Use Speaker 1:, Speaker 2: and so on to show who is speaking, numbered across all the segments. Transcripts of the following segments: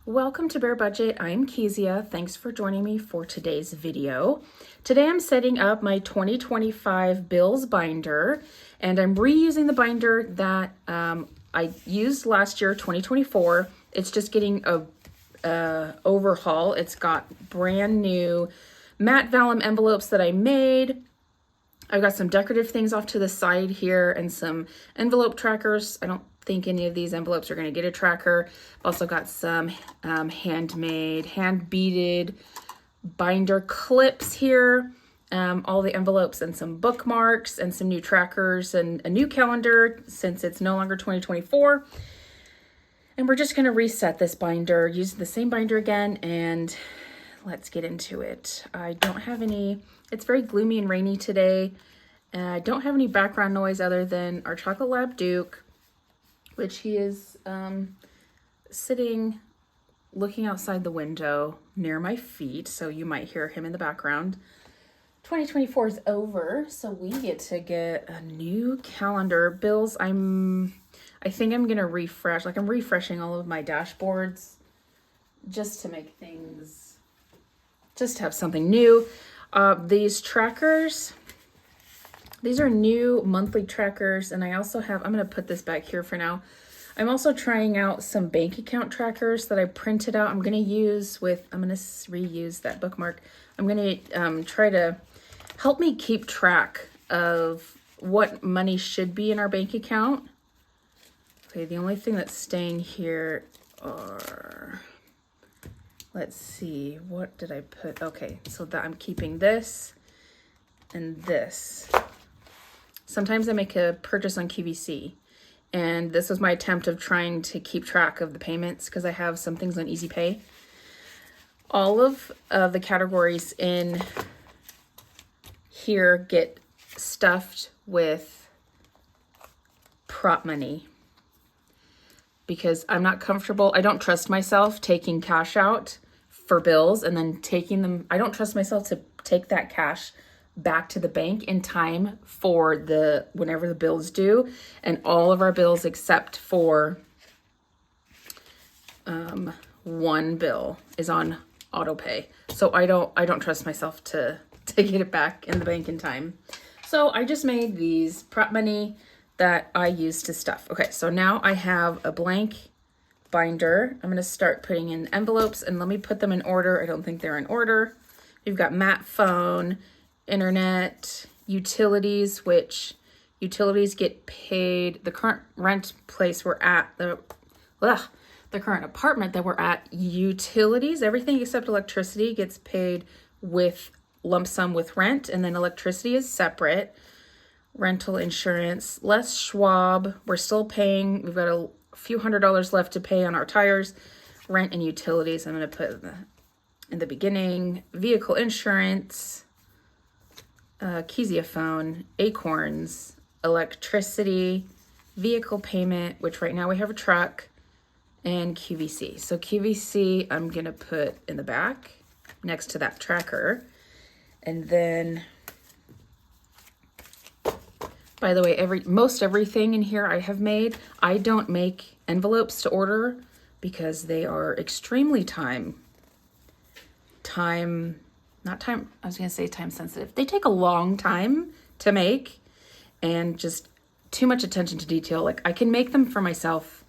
Speaker 1: Welcome to Bare Budget. I'm Kezia. Thanks for joining me for today's video. Today I'm setting up my 2025 bills binder, and I'm reusing the binder that I used last year, 2024. It's just getting a overhaul. It's got brand new matte vellum envelopes that I made. I've got some decorative things off to the side here and some envelope trackers. I don't think any of these envelopes are going to get a tracker. I've also got some handmade, hand beaded binder clips here. All the envelopes and some bookmarks and some new trackers and a new calendar since it's no longer 2024. And we're just going to reset this binder, use the same binder again, and let's get into it. I don't have any, it's very gloomy and rainy today. I don't have any background noise other than our Chocolate Lab Duke, which he is sitting looking outside the window near my feet, so you might hear him in the background. 2024 is over, so we get to get a new calendar. Bills, I think I'm gonna refresh, like I'm refreshing all of my dashboards just to make things, just to have something new. These trackers, these are new monthly trackers, and I also have, I'm going to put this back here for now. I'm also trying out some bank account trackers that I printed out. I'm going to use with, I'm going to reuse that bookmark. I'm going to try to help me keep track of what money should be in our bank account. Okay, the only thing that's staying here are, let's see, what did I put? Okay, so that I'm keeping this and this. Sometimes I make a purchase on QVC, and this was my attempt of trying to keep track of the payments because I have some things on Easy Pay. All of the categories in here get stuffed with prop money because I'm not comfortable. I don't trust myself taking cash out for bills and then taking them. I don't trust myself to take that cash back to the bank in time for the whenever the bills due, and all of our bills except for one bill is on auto pay. So I don't trust myself to get it back in the bank in time. So I just made these prop money that I use to stuff. Okay, so now I have a blank binder. I'm going to start putting in envelopes, and let me put them in order. I don't think they're in order. We've got matte phone, internet, utilities, which utilities get paid. The current rent place we're at, the current apartment that we're at, utilities, everything except electricity gets paid with lump sum with rent, and then electricity is separate. Rental insurance, less Schwab, we're still paying. We've got a few $100s left to pay on our tires. Rent and utilities, I'm going to put in the beginning. Vehicle insurance, Kezia phone, acorns, electricity, vehicle payment, which right now we have a truck, and QVC. So QVC I'm going to put in the back next to that tracker. And then, by the way, most everything in here I have made. I don't make envelopes to order because they are extremely time sensitive. They take a long time to make and just too much attention to detail. Like I can make them for myself,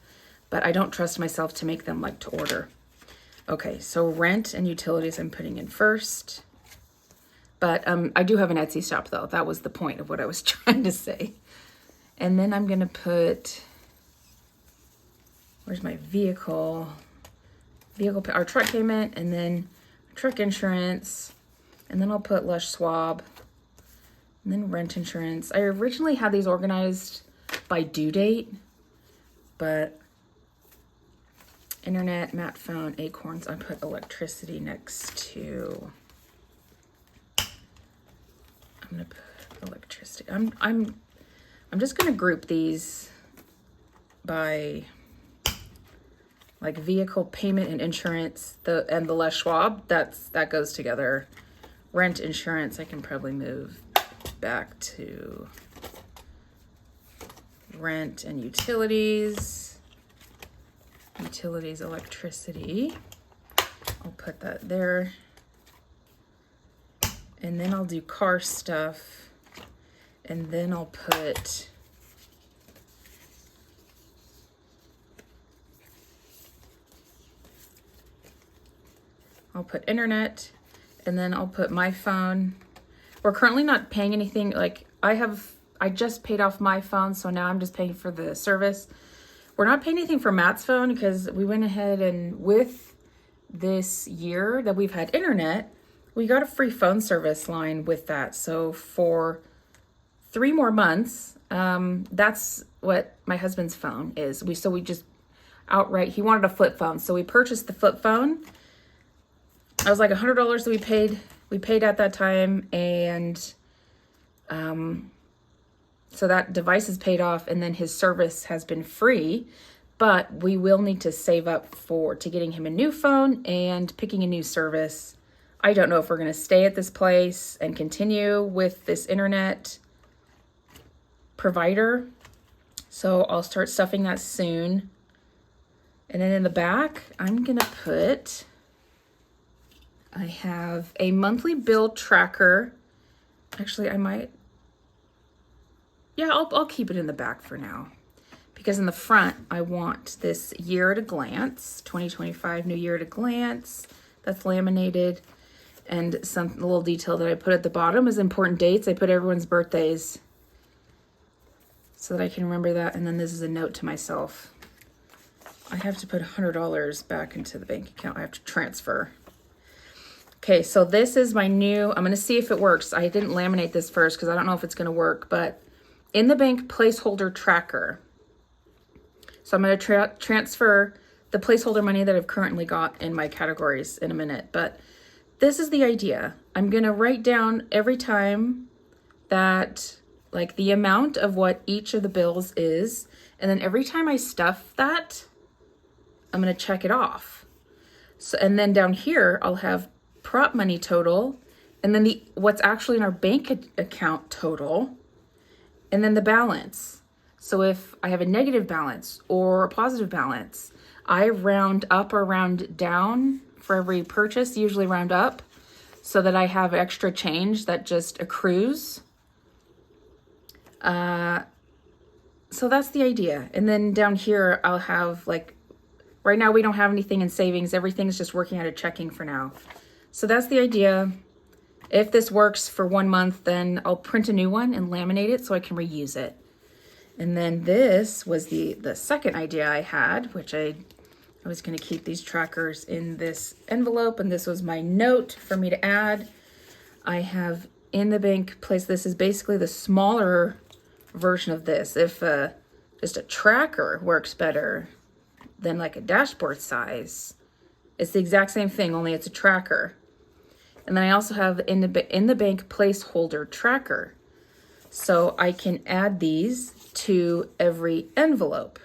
Speaker 1: but I don't trust myself to make them like to order. Okay, so rent and utilities I'm putting in first. But I do have an Etsy shop though. That was the point of what I was trying to say. And then I'm gonna put, where's my vehicle? Our truck payment, and then truck insurance, and then I'll put less Schwab, and then rent insurance. I originally had these organized by due date, but internet, matte phone, acorns, I put electricity next to, I'm gonna put electricity. I'm just gonna group these by like vehicle payment and insurance, and the less Schwab, that goes together. Rent insurance, I can probably move back to rent and utilities, electricity. I'll put that there. And then I'll do car stuff. And then I'll put internet, and then I'll put my phone. We're currently not paying anything. Like I just paid off my phone, so now I'm just paying for the service. We're not paying anything for Matt's phone because we went ahead and with this year that we've had internet, we got a free phone service line with that. So for 3 more months, that's what my husband's phone is. We just outright, he wanted a flip phone. So we purchased the flip phone. I was like $100 that we paid at that time. And, so that device is paid off, and then his service has been free, but we will need to save up to getting him a new phone and picking a new service. I don't know if we're going to stay at this place and continue with this internet provider. So I'll start stuffing that soon. And then in the back, I'm going to I have a monthly bill tracker. Actually, I'll keep it in the back for now, because in the front, I want this year at a glance, 2025 new year at a glance, that's laminated. And a little detail that I put at the bottom is important dates. I put everyone's birthdays so that I can remember that. And then this is a note to myself. I have to put $100 back into the bank account. I have to transfer. Okay, so this is my new, I'm going to see if it works. I didn't laminate this first because I don't know if it's going to work, but in the bank placeholder tracker. So I'm going to transfer the placeholder money that I've currently got in my categories in a minute. But this is the idea. I'm going to write down every time that, like, the amount of what each of the bills is. And then every time I stuff that, I'm going to check it off. So, and then down here, I'll have prop money total, and then what's actually in our bank account total, and then the balance. So if I have a negative balance or a positive balance, I round up or round down for every purchase, usually round up, so that I have extra change that just accrues. So that's the idea. And then down here, I'll have, like, right now we don't have anything in savings. Everything's just working out of checking for now. So that's the idea. If this works for 1 month, then I'll print a new one and laminate it so I can reuse it. And then this was the second idea I had, which I was going to keep these trackers in this envelope, and this was my note for me to add. I have in the bank place, this is basically the smaller version of this. If just a tracker works better than like a dashboard size, it's the exact same thing, only it's a tracker. And then I also have in the bank placeholder tracker. So I can add these to every envelope.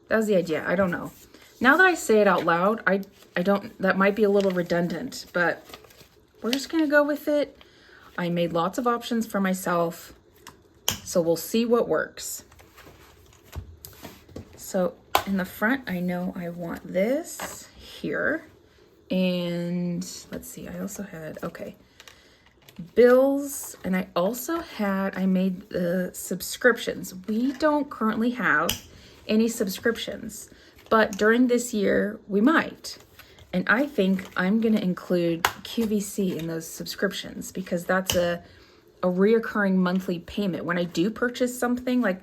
Speaker 1: That was the idea. I don't know. Now that I say it out loud, I don't, that might be a little redundant, but we're just going to go with it. I made lots of options for myself, so we'll see what works. So in the front, I know I want this here. And let's see, I also had, okay, bills, and I made the subscriptions. We don't currently have any subscriptions, but during this year we might. And I think I'm going to include QVC in those subscriptions because that's a reoccurring monthly payment. When I do purchase something, like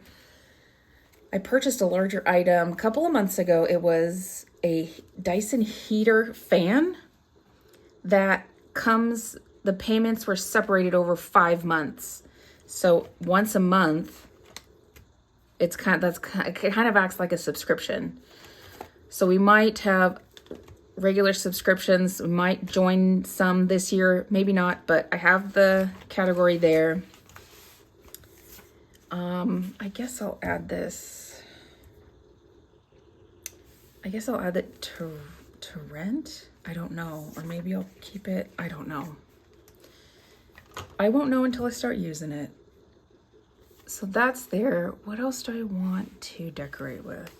Speaker 1: I purchased a larger item a couple of months ago. It was a Dyson heater fan that the payments were separated over 5 months. So once a month, it kind of acts like a subscription. So we might have regular subscriptions. We might join some this year, maybe not, but I have the category there. I guess I'll add this. I guess I'll add it to rent. I don't know. Or maybe I'll keep it. I don't know. I won't know until I start using it. So that's there. What else do I want to decorate with?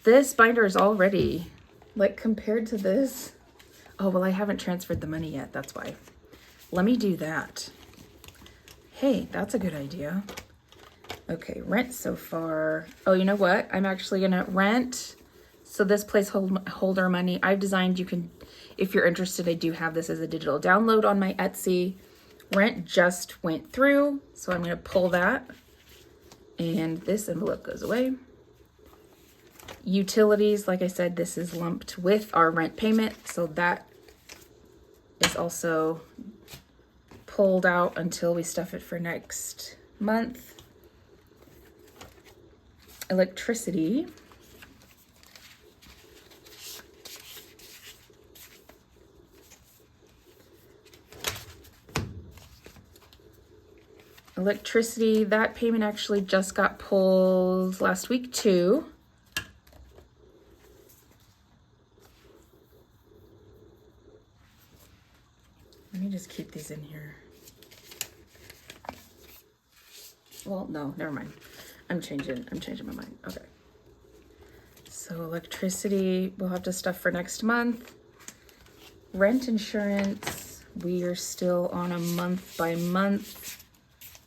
Speaker 1: This binder is already, like, compared to this, Oh, well, I haven't transferred the money yet. That's why. Let me do that. Hey, that's a good idea. Okay, rent so far. Oh, you know what? I'm actually gonna rent. So this placeholder money I've designed, you can, if you're interested, I do have this as a digital download on my Etsy. Rent just went through, so I'm gonna pull that. And this envelope goes away. Utilities, like I said, this is lumped with our rent payment, so that is also pulled out until we stuff it for next month. Electricity. Electricity, that payment actually just got pulled last week too. Let me just keep these in here. Well, no, never mind. I'm changing my mind. Okay. So electricity, we'll have to stuff for next month. Rent insurance, we are still on a month by month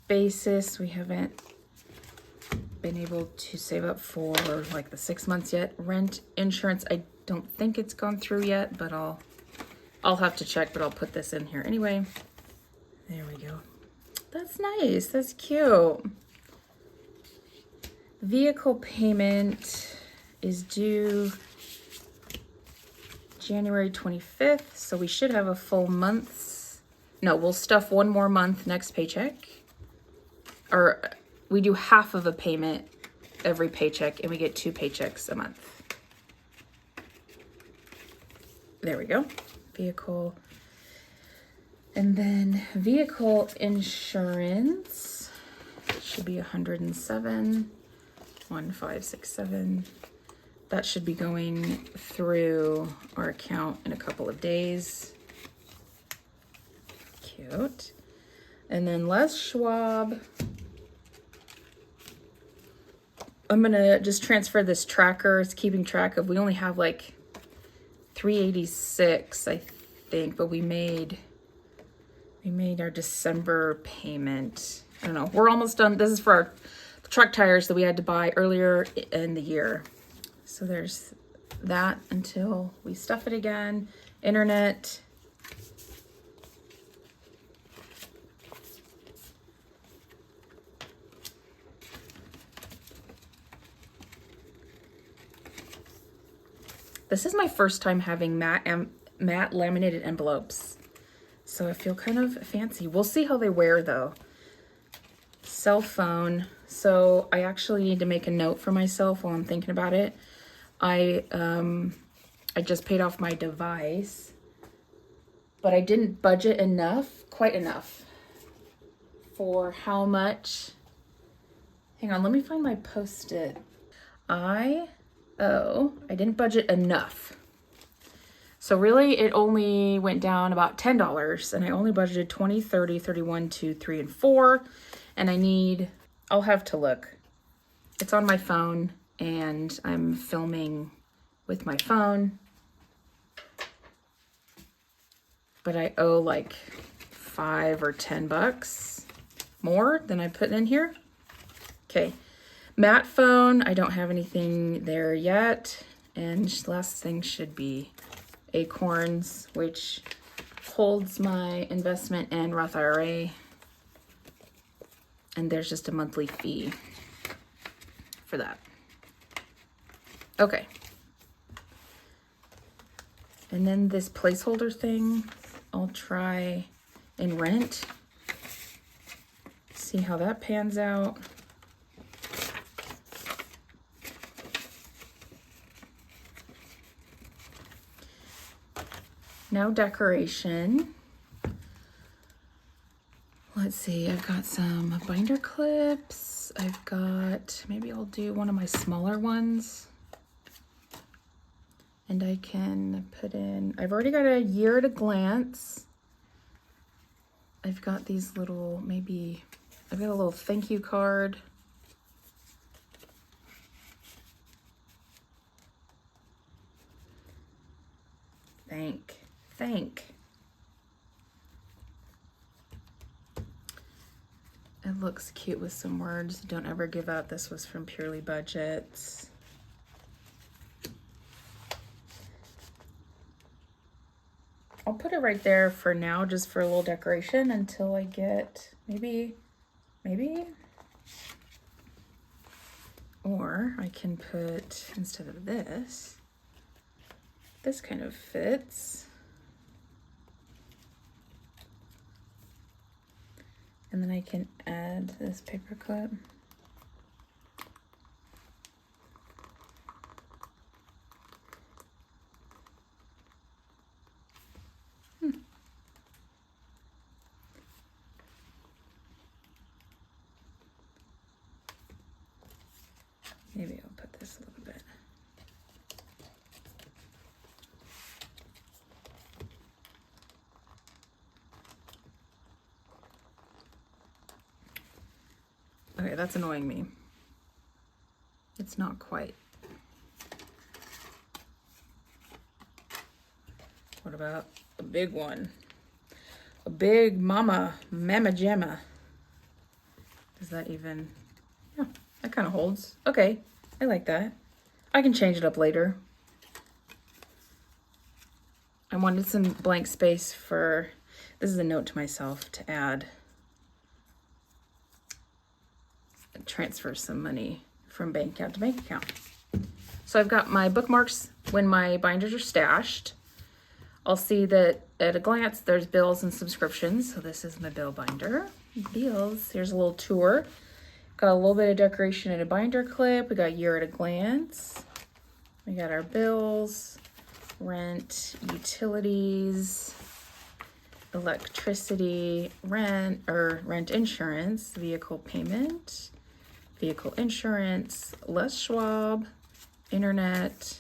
Speaker 1: basis. We haven't been able to save up for like the 6 months yet. Rent insurance, I don't think it's gone through yet, but I'll have to check, but I'll put this in here anyway. There we go. That's nice. That's cute. Vehicle payment is due January 25th, so we should have a full month's. No, we'll stuff one more month next paycheck. Or we do half of a payment every paycheck, and we get 2 paychecks a month. There we go. Vehicle. And then vehicle insurance should be 107, 1567. That should be going through our account in a couple of days. Cute. And then Les Schwab. I'm gonna just transfer this tracker. It's keeping track of, we only have like 386, I think, but we made our December payment. I don't know, we're almost done. This is for our truck tires that we had to buy earlier in the year. So there's that until we stuff it again. Internet. This is my first time having matte laminated envelopes, so I feel kind of fancy. We'll see how they wear though. Cell phone. So I actually need to make a note for myself while I'm thinking about it. I just paid off my device, but I didn't budget quite enough for how much. Hang on, let me find my Post-it. I didn't budget enough. So really it only went down about $10, and I only budgeted 20, 30, 31, 2, 3, and 4. And I'll have to look. It's on my phone and I'm filming with my phone. But I owe like $5 or $10 more than I put in here. Okay. Matte phone, I don't have anything there yet. And the last thing should be Acorns, which holds my investment in Roth IRA. And there's just a monthly fee for that. Okay. And then this placeholder thing, I'll try in rent. See how that pans out. Now decoration. Let's see, I've got some binder clips. Maybe I'll do one of my smaller ones. And I can put in, I've already got a year at a glance. I've got these little, I've got a little thank you card. think. It looks cute with some words. Don't ever give up. This was from Purely Budgets. I'll put it right there for now, just for a little decoration until I get maybe, or I can put, instead of this kind of fits. And then I can add this paper clip. Maybe I'll put this a little bit. Okay, that's annoying me. It's not quite. What about a big one? A big mama jamma. Is that even? Yeah, that kind of holds. Okay, I like that. I can change it up later. I wanted some blank space for, this is a note to myself to add. Transfer some money from bank account to bank account. So I've got my bookmarks when my binders are stashed. I'll see that at a glance there's bills and subscriptions. So this is my bill binder. Bills. Here's a little tour. Got a little bit of decoration in a binder clip. We got year at a glance. We got our bills, rent, utilities, electricity, rent insurance, vehicle payment, vehicle insurance, Les Schwab, internet,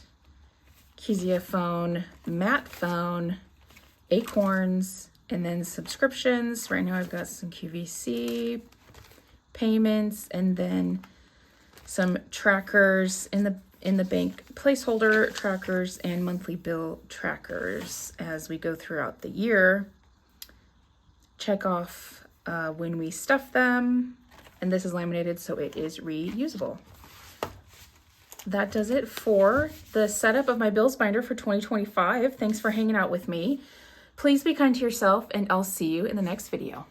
Speaker 1: Kezia phone, Matt phone, Acorns, and then subscriptions. Right now I've got some QVC payments, and then some trackers in the bank, placeholder trackers and monthly bill trackers as we go throughout the year. Check off when we stuff them, and this is laminated so it is reusable. That does it for the setup of my bills binder for 2025. Thanks for hanging out with me. Please be kind to yourself, and I'll see you in the next video.